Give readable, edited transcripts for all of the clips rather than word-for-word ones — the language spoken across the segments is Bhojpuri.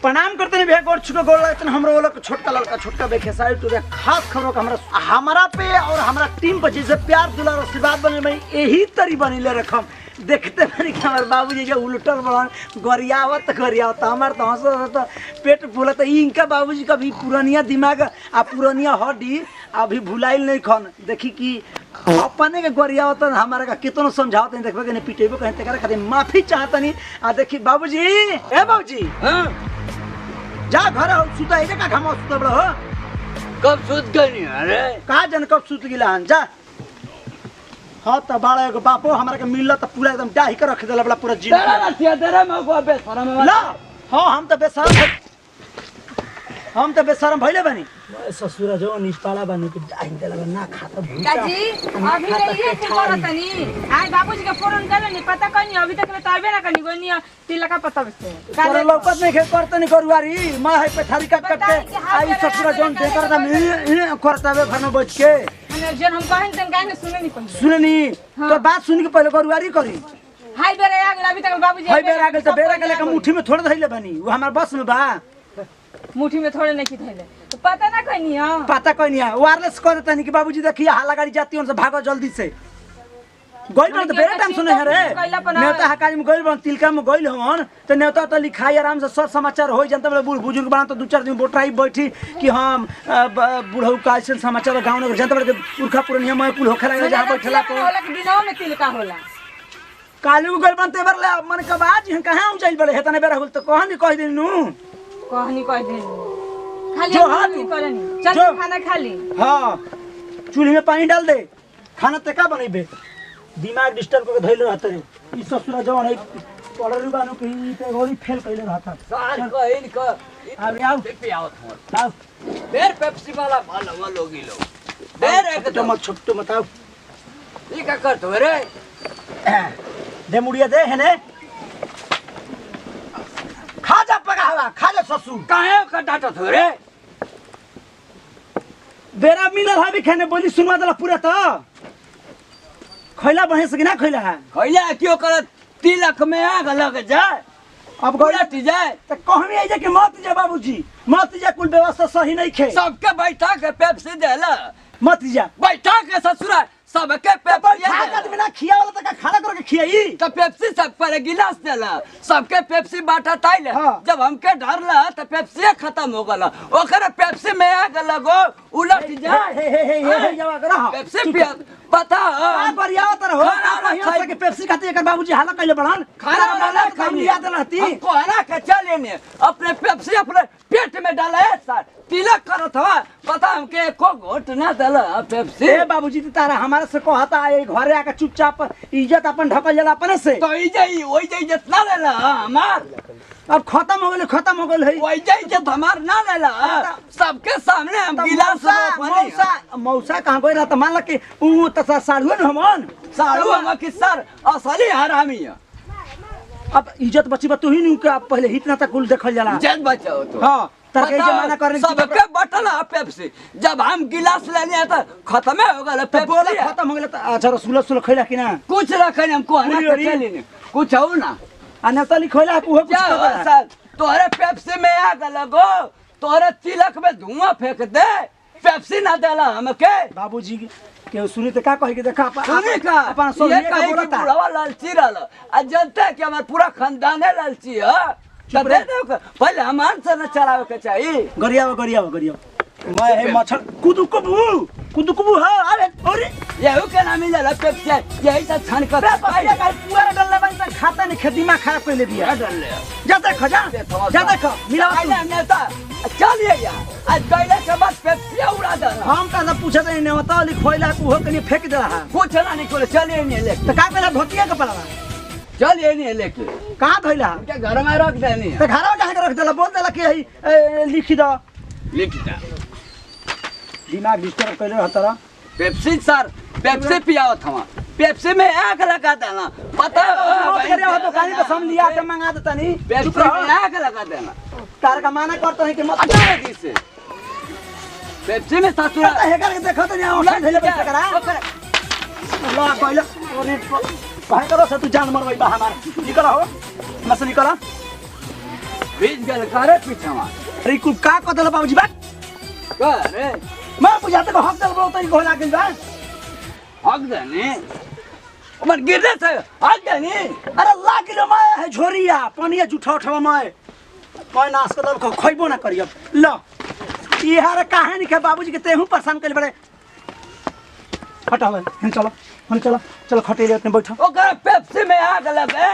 प्रणाम करते हैं भैया गोड़ छुके गोड़ लगते हैं हमरो वाला छोटका लड़का छोटका बेखेसारी टू खास खबरों का हमारा पे और हमारा टीम पर जैसे प्यार दुलार आशीर्वाद बने भाई यही तरी बनीले रखम देखते बनी कि हमारे बाबूजी जो उलटल बड़न गरियावत हमारे तो हंस तो पेट फूलत इनका बाबूजी का भी पुरानिया दिमाग आ पुरानिया हड्डी अभी भुलाइल नहीं खन देखी कि अपने के गरियावत हमारा का कितना समझावत नहीं देखबे के पिटेबो कहीं तक खातिर माफी चाहतनी आ देखी बाबूजी ए बाबूजी हां जा घर सुता है का घाम सुता बड़ा हो कब सुत गनी अरे का जन कब सुत गिला हन जा हां त बाड़ा एगो बापो हमरा के मिलला त पूरा एकदम डाही के रख देला बड़ा पूरा जीव तेरा रसिया तेरा में को बेशरम ला हां हम त बेशरम भइले बनी ससुरा जो निपाला बनी के डाही देला ना खाता दादी अभी रहिए के करतनी आय बाबूजी का फोन कर नहीं पता कनी अभी तक तबे ना कनी गोनी तिलक का पता बसे कर लौकत नहीं के करतनी करुवारी मैं है पेठारी काट काट के आई ससुरा जोन दे करता मैं करतावे घर में बैठ के जन हम कहन तन गाने सुने नहीं पहले सुने नहीं तो बात सुन के पहले करुवारी करी हाय बेरे आ गल अभी तक बाबूजी हाय बेरे आ गल त बेरा के लेके मुट्ठी में थोड़े धइले बनी वो हमार बस में बा मुट्ठी में थोड़े नहीं धइले तो पता ना कनी हां पता कोई नहीं है वायरलेस कर देता नहीं कि बाबूजी देखिए हाला गाड़ी जाती है उनसे भागो जल्दी से गोइल बन तो बेरे टाइम सुने रे नेता हकाज में गोइल बन तिलका में गोइल हवन तो नेता तो लिखाई आराम से सब समाचार हो जनता में बूढ़ बुजुर्ग बना तो 2-4 दिन बोटराई बैठी कि हम बूढ़ऊ का ऐसे समाचार गांव में जनता में पुरखा पुरनिया में पुल होखे लगे जहां बैठला तो होला के दिनों में तिलका होला कालू गोइल बन ते बरले मन का बाज हम कहां हम जाइल बड़े हेतने बेरा होल तो कहनी कह दिनु कहनी कह दिन खाली नहीं करनी चल खाना खा ली हां चूल्हे में पानी डाल दे खाना ते का बनेबे दिमाग डिस्टर्ब करके धइले रहत रे ई ससुरा जवन है पड़ल बानो के ई ते गोली फेल कइले रहत सार कहिन क अब आओ पे आवत आओ बेर पेप्सी वाला भालो लोगी लो बेर एक तो मत छोटो मत आओ ई का करत हो रे दे मुड़िया दे हेने खा जा पगावा खा जा ससुर काहे का डाटत हो रे बेरा मिलल है भी खाने बोली सुनवा देला पूरा तो खैला बहे से कि ना खैला है खइला क्यों करत तिलक में आग लग जाए अब गोला उलट जाए त कहमी आई जे कि मत जा बाबूजी मत जा कुल व्यवस्था सही नहीं खे सबके बैठा के पेप्सी देला मत जा बैठा के ससुरा सबके पेप्सी खा के आदमी ना खिया वाला त खाना करके खियाई तो पेप्सी सब पर गिलास देला सबके पेप्सी बाटा ताइले हाँ। जब हमके डरला तो पेप्सी खत्म हो गला ओकरे पेप्सी में आग लगो उलट जाए हे जवा करा पेप्सी पिया पता आ बढ़िया तर हो खाना ना बढ़िया से के पेप्सी खाती एकर बाबूजी हाला कइले बड़न खाना वाला काम याद रहती हमको हरा के चले ने अपने पेप्सी अपने पेट में डाला है सर तिलक करत हवा पता हमके एको घोट ना देला पेप्सी ए बाबूजी तारा हमारे से कहता है घरे आके चुपचाप इज्जत अपन ढकल जाला अपने से तो ई जाई ओई जाई जितना लेला हमार अब खत्म हो गेल है ओई जाई जब हमार ना लेला सबके सामने हम गिलास मौसा मौसा कहां गई रहता मान ला कि ऊ त साड़ुए न हमन साड़ू हम कि सर असली हरामी है अब इज्जत बची बा तू ही नु के पहले हितना तक कुल देखल जाला जेल बचाओ तो हां तरके जमाना करने की सबके बटल है पेप्सी जब हम गिलास लेने तो खत्म हो गया पेप्सी खत्म हो गेल त अच्छा रसुल खैला कि ना कुछ रखे हमको हना के लेने कुछ हो ना अनता लिखैला को कुछ कर सर तोरे पेप्सी में आग लगो तोरे तिलक में धुआं फेंक दे पेप्सी ना देला हमके बाबूजी के सुनी त का कहि के देखा सुनी का अपन ये सोनिया का कहे कि बोलता बुढ़वा लालची रहल आ जनता के हमार पूरा खानदाने लालची है तब दे दो पहले हमान से न चलावे के चाहिए गरिया मैं है मच्छर कुदुकबू हां अरे अरे ये के नाम मिला पेप्सी यही से छान कर पहले का पूरा डल्ला बन त खाता नहीं खेती में खराब कर ले दिया डर ले जा देख मिला पहले नेता चलिए यार आज गइले के बाद पेप्सी उड़ा दे हम का ना पूछत नहीं नेता लिखैला को हो कनी फेंक देला है कुछ ना निकले चलिए नहीं ले त का पहला धोतिया के पड़ला चलिए नहीं लेके कहां धइला के घर में रख देनी त घर में कहां के रख देला बोल देला कि लिखी दो लिख दे दिमाग डिस्टर्ब कइले रहतरा पेप्सी सर पेप्सी पियाओ था पेप्सी में आग लगा देना पता करे हो तो कानी तो सम लिया के मंगा देता नहीं पेप्सी में आग लगा देना तार का माना करता है कि मत हटा दी से पेप्सी में ससुरा पता है कर देखो तो नहीं औषध धइले पैसा करा ला पहले ओने कहे करो से तू जान मरवाई बा हमार निकल हो मत निकल बीज गल करे पीछवा अरे कुल का कतल बाबूजी बात करे मैं बुझाते को हक दल बोलते को लागल बा हक देने उमर गिरने से हक देने अरे लाग रे मैं है झोरिया पानिया जुठा उठावा मैं नाश कर दल खइबो ना करियो ल ई हारे कहानी के बाबूजी के तेहू परेशान कर बड़े हटाओ हम चलो चलो खटे रे अपने बैठो ओकर पेप्सी में आग लगे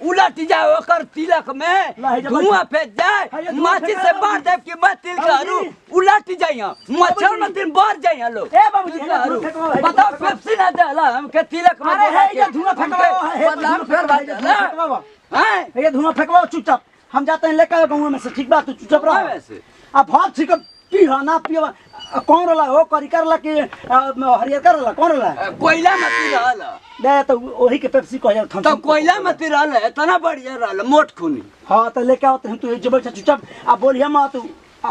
उलट जाए ओकर तिलक में धुआं फेंक जाए माची से बार देव कि मैं तिल करू उलट जाइए मच्छर में दिन बढ़ जाइए लोग ए बाबूजी बताओ पेप्सी ना देला हमके तिलक में अरे है ये धुआं फेंकवा बदनाम कर भाई हैं ये धुआं फेंकवा चुपचाप हम जाते हैं लेकर गाँव में से ठीक बात तू चुपचाप रहो वैसे अब बहुत ठीक पी ना पियो कौन रला हो करी करला कि हरियर करला कौन रला कोयला मत रहल दे तो वही के पेप्सी कह जाओ तो कोयला मत रहल इतना बढ़िया रहल मोट खूनी हां तो लेके आते हैं तू जब बैठ चुपचाप अब बोलिए मत तू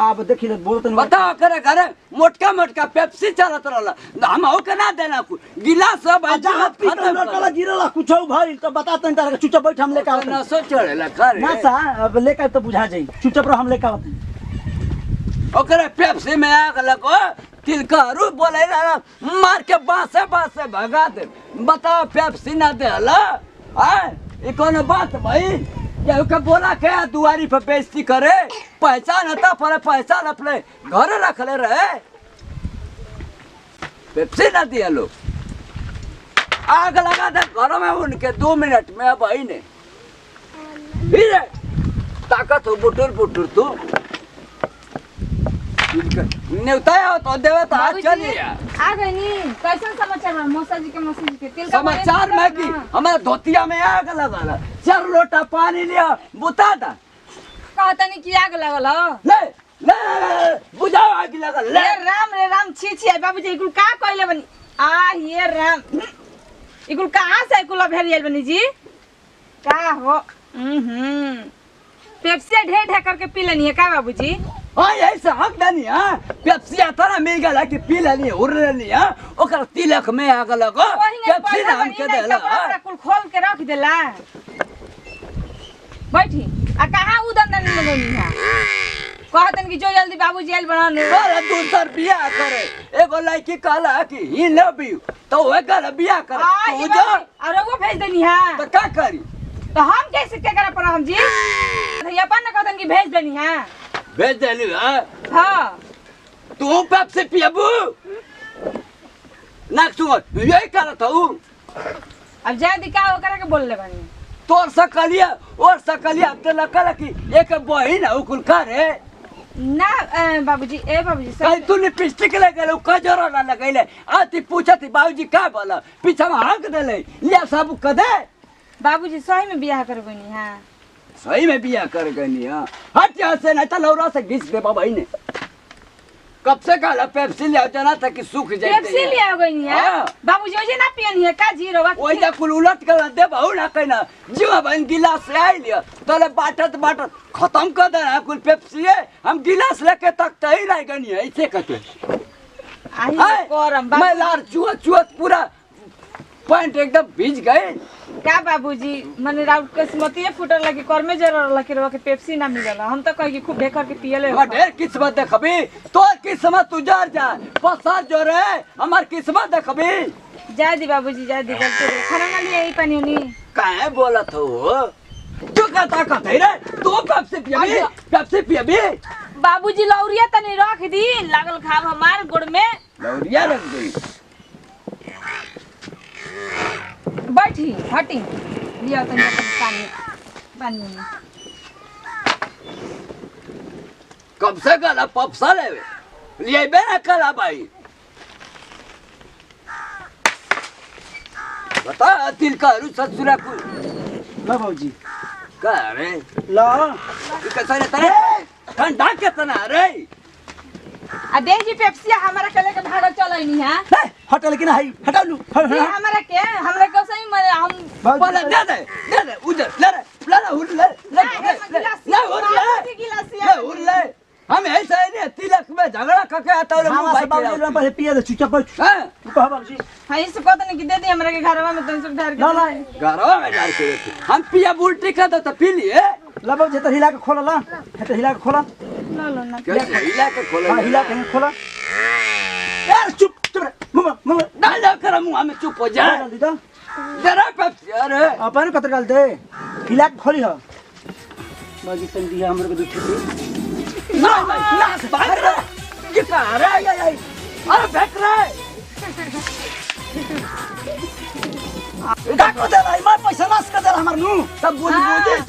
अब देखी बोलते बताओ करे घरे मोटका मोटका पेप्सी चलत रहल हम हो के ना देना गिलास सब जहां खत्म लटला गिरला कुछ भाई तो बताते हैं चुपचाप बैठ हम लेके आते ना सो चढ़ेला करे ना सा अब लेकर तो बुझा जाई चुपचाप रहो हम लेके आते हैं ओकरे पेप्सी में आग लगो तिलकारू बोले ना मार के बासे बासे भगा दे बताओ पेप्सी ना देला ये कौन बात भाई केहू के बोला के दुआरी पे बेइज्जती करे पहचान था पर पहचान अपने घर रख ले रहे पेप्सी ना दिया लोग आग लगा दे घर में उनके 2 मिनट में अब आई ने फिर ताकत हो बुटुर बुटुर तू नेवताया तो देवता चलिए आ गई नी कैसन समाचार बा मौसा जी के तिल का समाचार में की हमारे धोतिया में आग लगल 4 लोटा पानी लिया बुता दा कहता नहीं कि आग लगल हो ले ले बुझाओ आग लगल ले रे राम छी छी बाबूजी इकुल का कहले बनी आ ये राम इकुल कहां से इकुल भेरियल बनी जी का हो पेप्सी ढेर ढेर करके पी लेनी है का बाबूजी हां ऐसे हक देनी हां पेप्सी आता ना मिल गला कि पी लेनी उड़ लेनी हां ओकर तिलक में आग लगो पेप्सी नाम के देला कुल खोल के रख देला बैठी आ कहां उदन नहीं लगनी है कहतन कि जो जल्दी बाबूजी आइल बनाने अरे दूसर बियाह करे एगो लड़की कहला कि ही लव यू तो ओए कर बियाह कर तू जो और वो भेज देनी है तो का करी तो हम कैसे क्या करा पर हम जी भैया अपन ने कहतन कि भेज देनी है भेज देली हां तू पेप्सी पियबू ना तू यही करत हूँ अब जल्दी का हो के बोल ले बनी तोर सकलिया और सकलिया तो लकल की एक बहिन है कुल करे ना बाबूजी ए बाबूजी कल तू लिपस्टिक लगे कजरो ना लगैले आती पूछती बाबूजी का बोला पीछा में हक देले लिया सब कदे बाबूजी सही में बियाह करबो नी हां सही में बियाह कर गनी हां हट यहाँ से नहीं तो लौरा से घिस दे बाबा ने कब से कहला पेप्सी ले जाना था कि सूख जाए पेप्सी ले आ गई है बाबूजी ओजे ना पियनी है का जीरो वक्त ओई जा कुल उलट कर दे बहु ना कहना जीवा बन गिलास ले आई लिया तले बाटत खत्म कर दे कुल पेप्सी है हम गिलास लेके तक तही रह गनी है ऐसे कहते आई करम मैं लार चुअत पूरा पैंट एकदम भीज गए का बाबूजी मने राउट किस्मतिए फुटल लगी कर में जरूर लकी रवा के पेप्सी ना मिलला हम तो कह कि खूब ढेकर के पियले हो ढेर किस्मत देखबी तो किस्मत तुजार जा पसार जो रे हमार किस्मत देखबी जा दी बाबूजी जा दी गलती खाना ना लिए ई पानी उनी काहे बोलत हो तू का ताकत है रे तू पेप्सी पियबी बाबूजी लौरिया तनी रख दी लागल खाब हमार गुड़ में लौरिया रख दी बैठी हटी लिया तनी पानी पानी कब से गला पपसा लेवे लिए बे ना कला भाई बता तिल का रु ससुरा को बाबूजी का रे ला ये कैसा रे तरे ठंडा कितना रे आ दे जी पेप्सी हमारा कले के भागल चलैनी है हटल कि नहीं हटाओ लू हमरा के सही मरे हम बोला दे उधर ले हम ऐसा है तिलक में झगड़ा करके आता हूं हम बाबूजी पहले पिए दे चुपचाप बैठ हां तू कह बाबूजी हां इस को तने कि दे दे हमरा के घरवा में तन सब ढार के ना ना घरवा में डाल के हम पिया बुल्टी का तो पी लिए ला बाबूजी तो हिला के खोला ला तो हिला के खोला लो लो ना कैसे हिला के खोला हां हिला के खोला यार चुप चुप मम्मा डाल दो कर मुंह में चुप हो जा जल्दी तो जरा पेप्सी अरे अपन कतर डाल दे हिला के खोली हो बाजी तन दिया हमरे को दूठे ना ना भाग रे ये कहां रे अरे फेंक रे का को दे भाई मैं पैसा नाश कर दे हमर नु सब बुझ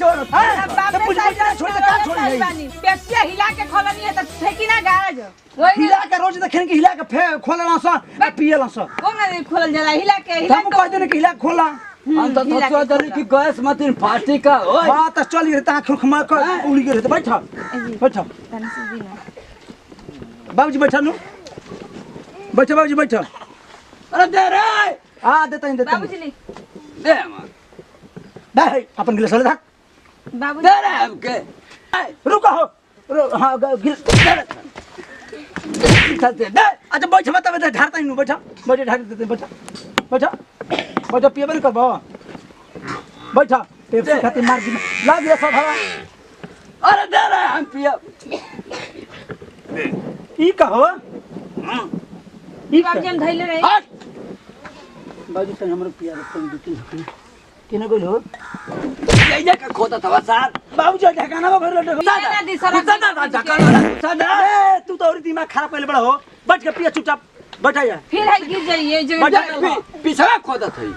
छोड़ सब बुझ छोड़ दे का छोड़ पेप्सी हिला के खोलनी है तो फेंकी ना गाज वही हिला के रोज देखे कि हिला के खोलना सा पियला सा वो ना खोल जला हिला के हम कह देने कि हिला के खोला हम तो थोड़ा जल्दी की गैस मतीन फाटी का ओए हां त चली रे ता खुखमा क उड़ी गेल त बैठ बैठ बाबूजी बैठा नु बैठ बाबूजी बैठ अरे दे रे आ देता ही देता बाबूजी ले दे मां दे अपन गिलास ले रख बाबूजी दे रे हमके रुको हो हां गिलास दे खाते दे अच्छा बैठ बता बता ढारता ही नु बैठ बैठ ढार देते बैठ बैठ बैठ पिए बन करबो बैठ पेप्सी खाती मार दी ला दिया सब हवा अरे दे रे हम पिया ई कहो ई बाबूजी हम धइले रही हट बाबूजी तन हमरो पिया तन दुती केने गइल हो ये का खोता था साथ बाबूजी ढकाना में भर लो ना दी सर दादा ए तू तो और दिमाग खराब पहले बड़ा हो बैठ के पिया चुपचाप बैठा जा फिर है गिर जाइए जो पीछा खोदा थई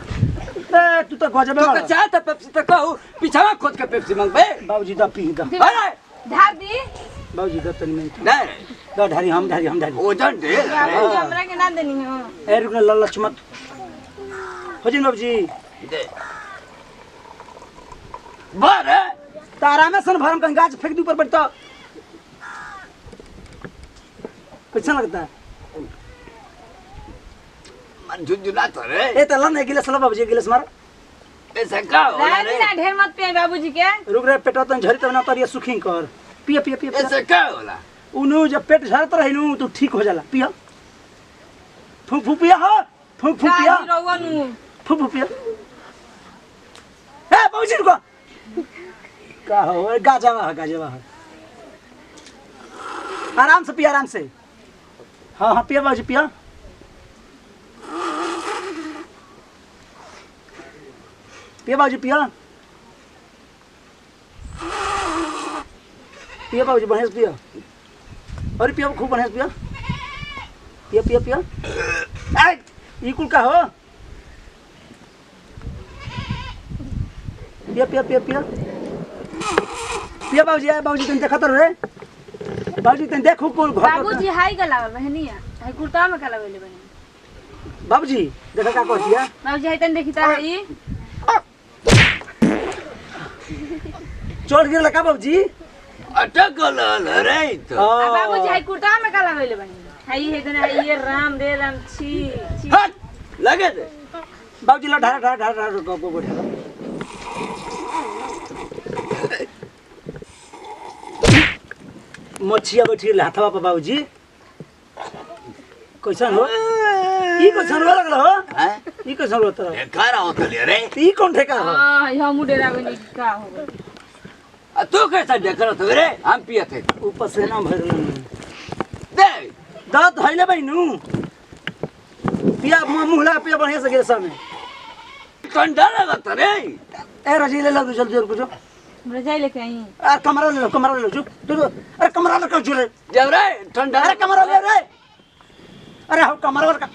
ए तू तो गजब तो में चाह तो पेप्सी तो कहू पीछा खोद के पेप्सी मांगबे बाबूजी दा पी दा अरे धार दी बाबूजी दा तनी में नहीं दा ढारी हम ढारी ओजन दे बाबूजी हमरा के ना देनी हो ए रुक ललच मत हो जी बाबूजी दे बारे तारा में सन भरम कहीं गाछ फेंक दी ऊपर बैठता कैसा लगता है मन झुंझुना तो रे ए तला नहीं गिलास ला बाबूजी गिलास मार ऐसा का हो रानी ना ढेर मत पिए बाबूजी के रुक रे पेटा तन झरी तब ना तरिया सुखी कर पिया पिया पिया ऐसा का होला उनु जब पेट झरत रही नु तो ठीक हो जाला पिया फू पिया हो फू पिया रोवनु फू पिया ए बाबूजी रुको का हो गाजावा आराम से पिया आराम से हाँ हाँ पिया बाबूजी पिया पिया बाबूजी पिया पिया बाबूजी बढ़िया से पिया अरे पिया खूब बढ़िया से पिया पिया पिया पिया ए ई कुल का हो पिया पिया पिया पिया पिया बाबूजी तुम देखत रहे बाबूजी तुम देखो कोन घर बाबूजी हाई गला बहनिया हाई कुर्ता में कला वेले बहनी बाबूजी देखा का कहतिया बाबूजी हाई तन देखिता है चढ़ गेल का बाबूजी अटक गल रे तो बाबूजी हाई कुर्ता में कला वेले बहनी हाई है तने हाई ये राम रे राम छी हट लगे दे बाबूजी ला ढारा गो बैठा मछिया बैठी हाथवा पर बाबूजी कैसन हो ई कैसन हो लगल हो हैं ई कैसन हो तोरा देखा रहा हो तो ले रे ई कौन ठेका हो हां हम डेरा बनी का हो तू कैसा देख रहा था रे हम पिए थे ऊपर से ना भर दे दांत धइले बैनु पिया मुंह लगा पिया बढ़िया से गिर सामने ठंडा लगत रे ए रजी ले लो जल्दी और कुछ हमरा जाई लेके आई अरे कमरा ले लो जो अरे कमरा ले जो रे जब रे ठंडा अरे कमरा ले रे अरे हो कमरा का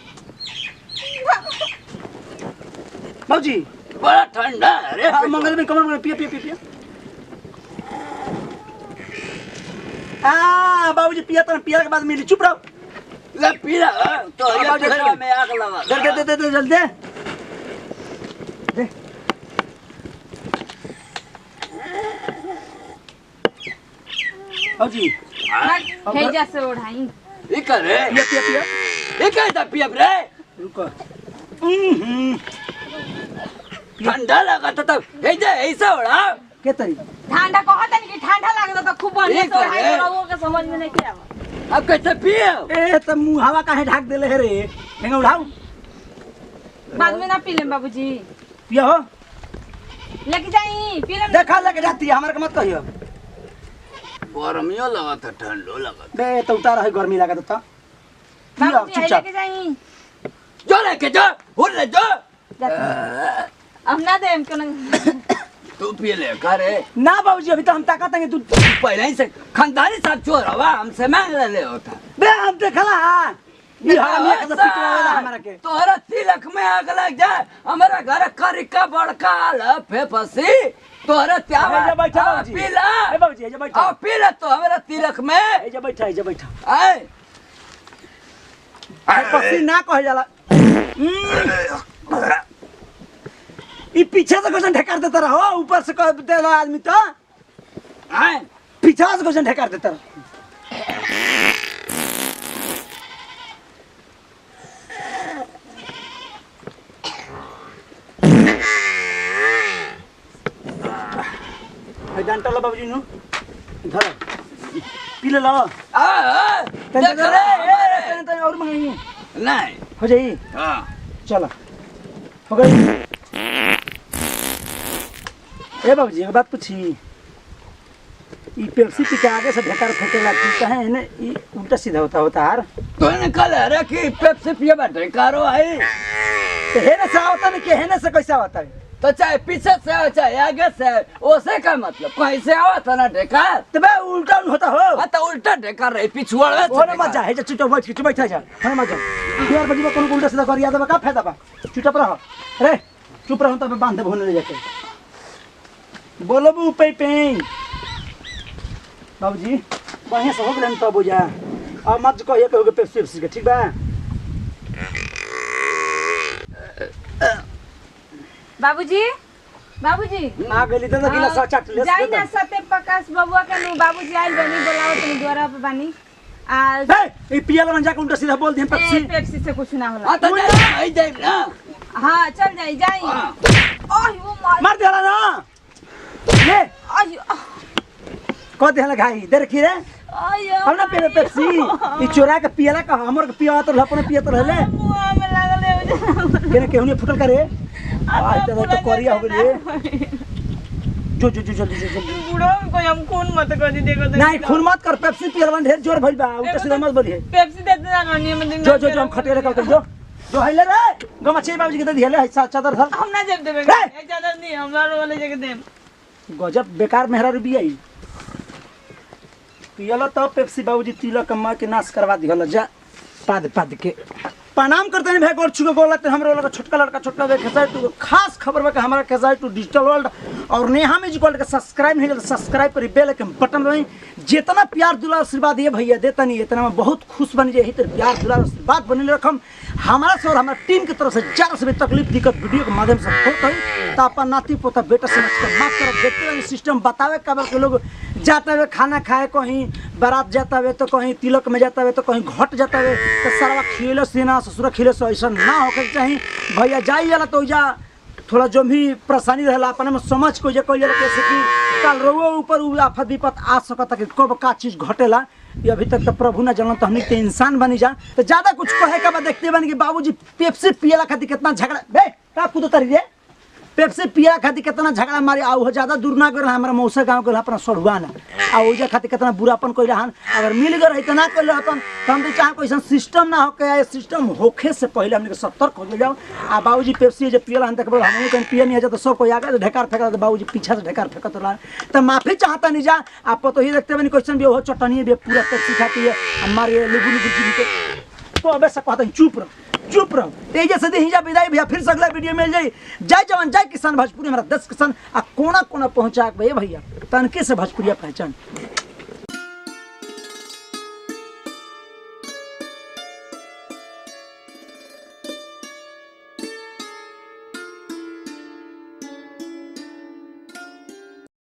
बाबूजी बड़ा ठंडा है रे मंगल में कमरा में पिया आ बाबूजी पिया के बाद मिली चुप रहो ले पीला तो ये पेड़ा में आग लगा दे जल्दी दे बाबूजी हे जैसे ओढ़ाई ये करे पिया ये कैसा पिया रे रुको ठंडा लगा तो तब ऐसा उड़ा के तरी ठंडा कहत नहीं कि ठंडा लागत तो खूब बढ़िया से ओढ़ाई लोगों के समझ में नहीं किया अब कैसे पिए ए त मुंह हवा काहे ढाक देले है रे हेंगा उठाओ बाद में ना पी लें बाबूजी पिया हो लेके जाई पी ले देखा लेके जाती है हमारे के मत कहियो। गर्मियो लगत है ठंडो लगत बे तो उतार है गर्मी लगा देता। बाबूजी है लेके जाई जो लेके जो हुर ले जो अब ना दे हमको ना तू पी ले करे ना बाबूजी अभी तो हम ताकत है तू पहले ही से खानदानी साथ चोर हवा हमसे मांग ले होता बे हम देखला ये हरामी का पिटवावेला हमारा के। तोहरा तिलक में आग लग जाए हमारा घर करिका बड़का लफे फसी तोहरा त्यावा ए जा बैठा बाबूजी। पीला ए बाबूजी ए जा बैठा। आ पीला तो हमारा तिलक में ए जा बैठा ए जा बैठा। आए पसी ना कह जाला। ई पीछे से क्वेश्चन ढकार देता रहो ऊपर से कह देला आदमी तो आए पीछे से क्वेश्चन ढकार देता रहो। डंटा लो बाबूजी नु धर पी ले लो देख रे तने और मंगाई नहीं हो जाई। हां चलो हो गई। ए बाबूजी एक बात पूछी ई पेप्सी पी के आगे से ढेकर फेंके लगती कहे है ई उल्टा सीधा होता यार। तूने कल रे कि पेप्सी पिए बैठे कारो आई तो है ना सा होता नहीं कि है ना से कैसा होता है तो चाहे पीछे से हो चाहे आगे से ओसे का मतलब कहीं से आवा था ना ढेकार तो बे उल्टा होता हो हाँ तो उल्टा ढेकार रही पिछुआ रहे ओने मत जा है जा चुटा बैठ के बैठा जा हने मत जा यार बजी में कौन उल्टा सीधा कर याद का फायदा बा चुप रहो रे चुप रहो तब बांध भोने ले जाके बोलो बू पे पे बाबूजी बढ़िया से हो गलन तो बुझा अब मत कहिए कहोगे पेप्सी के ठीक बा। बाबूजी बाबूजी आ गली तो गिला सा चाट ले जाई ना सते प्रकाश बबुआ के नु बाबूजी आइल बनी बोलाओ तुम द्वारा पे बानी आ ए ई पियाला में जाके उल्टा सीधा बोल दिए पेप्सी पेप्सी से कुछ ना होला हाँ तो जाए जाए ना हां चल जाई जाई हाँ। ओह वो मार देला ना ले आयो को देला घाई देर की रे आयो हम ना पे पेप्सी ई चोरा के पियाला का हमर के पिया तो अपने पिया तो रहले मुंह में लागले केने केहुनी फुटल करे आज तो करिया हो गई जो जो जो जल्दी जल्दी बुढ़ो को हम खून मत कर दी देखो नहीं खून मत कर पेप्सी पियलवन ढेर जोर भइल बा उल्टा सीधा मत बोलिए पेप्सी देते ना रानी में दिन जो जो जो हम खटेले का जो हैले रे गमा छे बाबूजी के दे दिहले है चादर धर हम ना जेब देबे रे! एक चादर नहीं हमरा वाले जगह देम गजब बेकार मेहरा रुबी आई पियला तो पेप्सी बाबूजी तिलक कमा के नाश करवा दिहल जा पाद के प्रणाम करते हैं भाई गोर चुके गोलते हमरे वाला छोटका लड़का छोटका वे खेसारी टू खास खबर बा कि हमारा खेसारी टू डिजिटल वर्ल्ड और नेहा म्यूजिक वर्ल्ड का सब्सक्राइब नहीं कर सब्सक्राइब करी बेल आइकन बटन दबाई जितना प्यार दुलार आशीर्वाद ये भैया देता नहीं इतना मैं बहुत खुश बन जाए तो प्यार दुलार आशीर्वाद बने रखम हमारा से और हमारा टीम की तरफ से ज़्यादा से भी तकलीफ दिक्कत वीडियो के माध्यम से होता है तो अपन नाती पोता बेटा समझ कर माफ कर देखते रहे सिस्टम बतावे कब के लोग जाते हुए खाना खाए कहीं बारात जाता हुए तो कहीं तिलक में जाता हुए तो कहीं घट जाता हुए तो सारा खिले से ना ससुरा खिले से ऐसा ना होकर चाहिए भैया जाइए वाला तो जा थोड़ा जो भी परेशानी रहला अपने में समझ को कैसे कि कल रो ऊपर आफत विपत आ सकता कि कब का चीज़ घटेला ये अभी तक तो प्रभु न जानल तो हमनी तो इंसान बनी जा तो ज्यादा कुछ कहे का देखते बन कि बाबूजी पेप्सी पियला खातिर कितना झगड़ा बे का कूद तरी रे पेप्सी पिया खातिर कितना झगड़ा मारे आ ज्यादा दूर ना कर हमारा मौसा गाँव के अपना सड़ुआ ना आ ओजा खातिर कितना बुरापन कोई रहन अगर मिल गए रही तो ना कर रहतन तो हम तो चाहे कोई सिस्टम ना होके सिस्टम होखे से पहले हमने सतर्क हो जाओ आ बाबूजी पेप्सी जब पियल हम तक हम कहीं पिए नहीं जा तो सब कोई आगे तो ढेकार फेंका तो बाबूजी पीछा से ढेकार फेंकत रहा तो माफी चाहता नहीं जा आप तो ही देखते बनी क्वेश्चन भी हो चटनी भी पूरा पेप्सी खाती है हमारे लुबू लुबू तो अब ऐसा कहता चुप रहो तेज से दी जा विदाई भैया फिर से अगला वीडियो मिल जाई जय जवान जय किसान भोजपुरी हमारा 10 किसान आ कोना कोना पहुंचा भैया तनके से भोजपुरिया पहचान।